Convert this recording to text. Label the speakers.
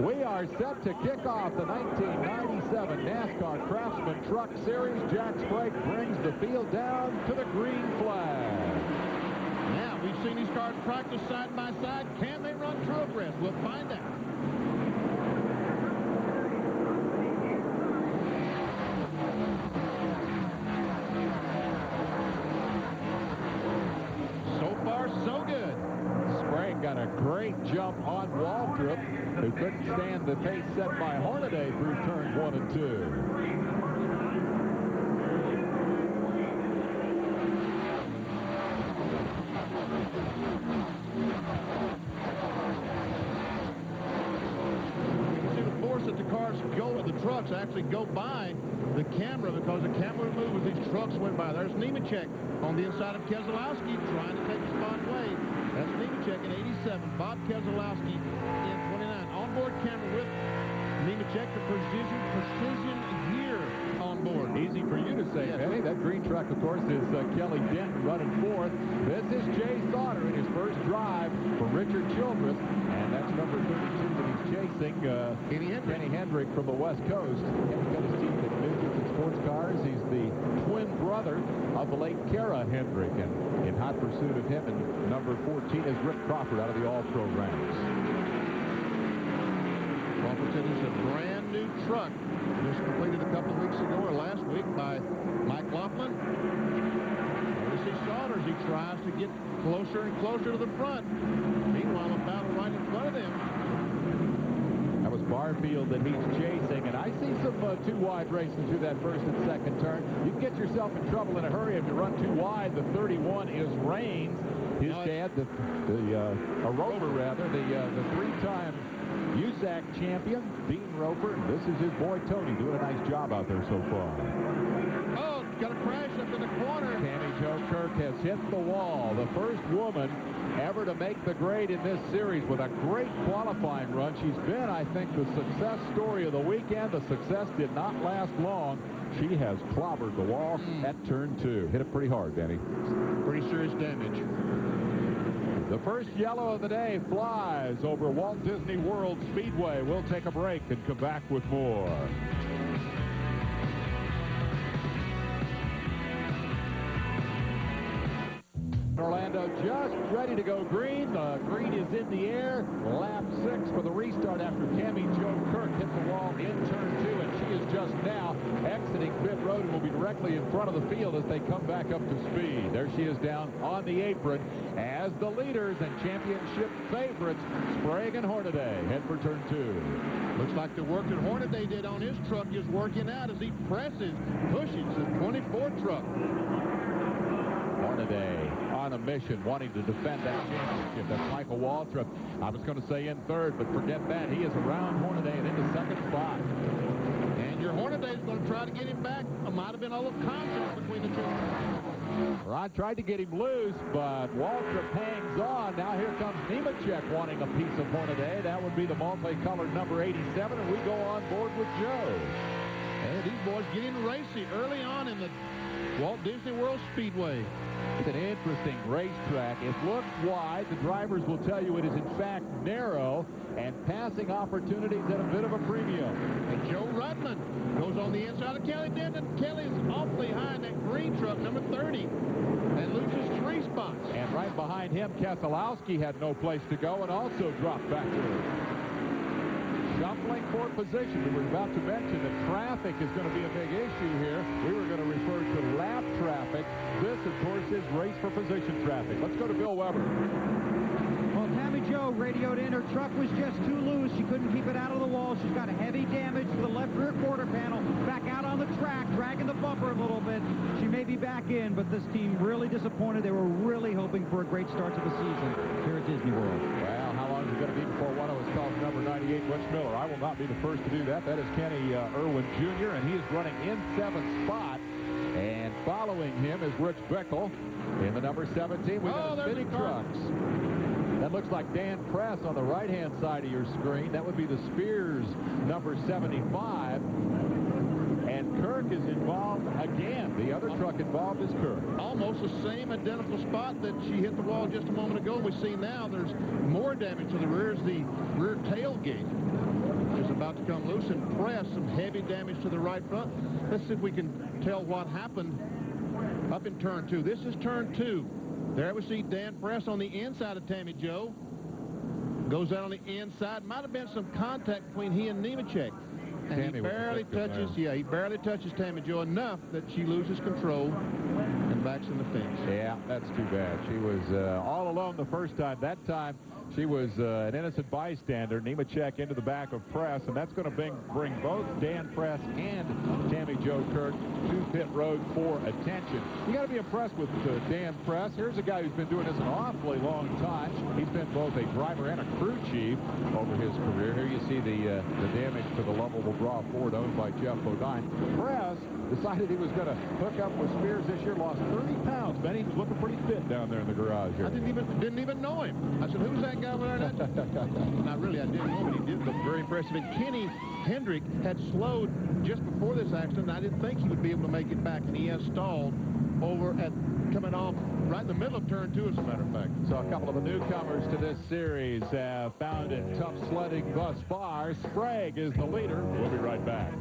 Speaker 1: We are set to kick off the 1997 NASCAR Craftsman Truck Series. Jack Sprague brings the field down to the green flag.
Speaker 2: Now, we've seen these cars practice side by side. Can they run true abreast? We'll find out. So far, so good.
Speaker 1: Sprague got a great jump on Waltrip, who couldn't stand the pace set by Hornaday through turns 1 and 2.
Speaker 2: That the cars go, the trucks actually go by the camera because the camera would move as these trucks went by. There's Nemechek on the inside of Keselowski trying to take the spot away. That's Nemechek in 87. Bob Keselowski in 29. Onboard camera with Nemechek, the precision gear on board.
Speaker 1: Easy for you to say, yes. Benny. That green truck, of course, is Kelly Denton running fourth. This is Jay Sauter in his first drive for Richard Childress, and that's number 32 that he's chasing, Kenny Hendrick from the West Coast. Kenny's got his team at Nugent and Sports Cars. He's the twin brother of the late Kara Hendrick, and in hot pursuit of him, and number 14 is Rick Crawford out of the All-Pro ranks.
Speaker 2: Crawford said it's a brand new truck, just completed a couple of weeks ago or last week by Mike Laughlin. We see Sauter as he tries to get closer and closer to the front. Meanwhile, a battle right in front of them.
Speaker 1: That was Barfield that he's chasing, and I see some too wide racing through that first and second turn. You can get yourself in trouble in a hurry if you run too wide. The 31 is Raines. His dad, the three-time USAC champion, Dean Roper. This is his boy Tony doing a nice job out there so far.
Speaker 2: Oh, got a crash up in the corner.
Speaker 1: Tammy Jo Kirk has hit the wall. The first woman ever to make the grade in this series with a great qualifying run. She's been, I think, the success story of the weekend. The success did not last long. She has clobbered the wall at turn 2. Hit it pretty hard, Benny.
Speaker 2: Pretty serious damage.
Speaker 1: The first yellow of the day flies over Walt Disney World Speedway. We'll take a break and come back with more. Orlando just ready to go green. The green is in the air. Lap 6 for the restart after Tammy Jo Kirk hit the wall in turn 2, and she is just now exiting pit road and will be directly in front of the field as they come back up to speed. There she is down on the apron as the leaders and championship favorites, Sprague and Hornaday, head for turn 2.
Speaker 2: Looks like the work that Hornaday did on his truck is working out as he presses, pushes the 24 truck.
Speaker 1: Hornaday on a mission, wanting to defend that championship. That's Michael Waltrip. I was going to say in third, but forget that. He is around Hornaday and into second spot.
Speaker 2: And your Hornaday is going to try to get him back. It might have been a little confidence between the two.
Speaker 1: Rod tried to get him loose, but Waltrip hangs on. Now here comes Nemechek wanting a piece of Hornaday. That would be the multicolored number 87, and we go on board with Joe.
Speaker 2: And these boys getting racy early on in the Walt Disney World Speedway.
Speaker 1: It's an interesting racetrack. It looks wide. The drivers will tell you it is in fact narrow, and passing opportunities at a bit of a premium.
Speaker 2: And Joe Rudman goes on the inside of Kelly Denton. Kelly is awfully high in that green truck, number 30, and loses 3 spots.
Speaker 1: And right behind him, Keselowski had no place to go and also dropped back to it. Shuffling for position. We were about to mention that traffic is going to be a big issue here. We were going to refer to lap traffic. This, of course, is race for position traffic. Let's go to Bill Weber.
Speaker 3: Well, Tammy Jo radioed in. Her truck was just too loose. She couldn't keep it out of the wall. She's got a heavy damage to the left rear quarter panel. Back out on the track, dragging the bumper a little bit. She may be back in, but this team really disappointed. They were really hoping for a great start to the season here at Disney World.
Speaker 1: Well, how long is it going to be before one of us calls number 98 Butch Miller? I will not be the first to do that. That is Kenny Irwin Jr., and he is running in 7th spot. And following him is Rich Bickle in the number 17. We've got spinning trucks. That looks like Dan Press on the right-hand side of your screen. That would be the Spears number 75. And Kirk is involved again. The other truck involved is Kirk.
Speaker 2: Almost the same identical spot that she hit the wall just a moment ago. We see now there's more damage to the rear, is the rear tailgate. about to come loose, and Press, some heavy damage to the right front. Let's see if we can tell what happened up in turn 2. This is turn 2. There we see Dan Press on the inside of Tammy Jo. Goes out on the inside. Might have been some contact between he and Nemechek. And he barely touches, he barely touches Tammy Jo enough that she loses control and backs in the fence.
Speaker 1: Yeah, that's too bad. She was all alone the first time. That time, she was an innocent bystander. Nemechek into the back of Press, and that's going to bring both Dan Press and Tammy Jo Kirk to pit road for attention. You got to be impressed with Dan Press. Here's a guy who's been doing this an awfully long time. He's been both a driver and a crew chief over his career. Here you see the damage to the lovable draw Ford owned by Jeff Bodine. Press decided he was going to hook up with Spears this year. Lost 30 pounds. Benny was looking pretty fit down there in the garage here.
Speaker 2: I didn't even know him. I said, who's that guy over there? Not really, I didn't know him, but he did look very impressive. And Kenny Hendrick had slowed just before this accident. I didn't think he would be able to make it back, and he has stalled over at coming off right in the middle of turn 2, as a matter of fact.
Speaker 1: So a couple of the newcomers to this series have found it tough sledding thus far. Sprague is the leader. We'll be right back.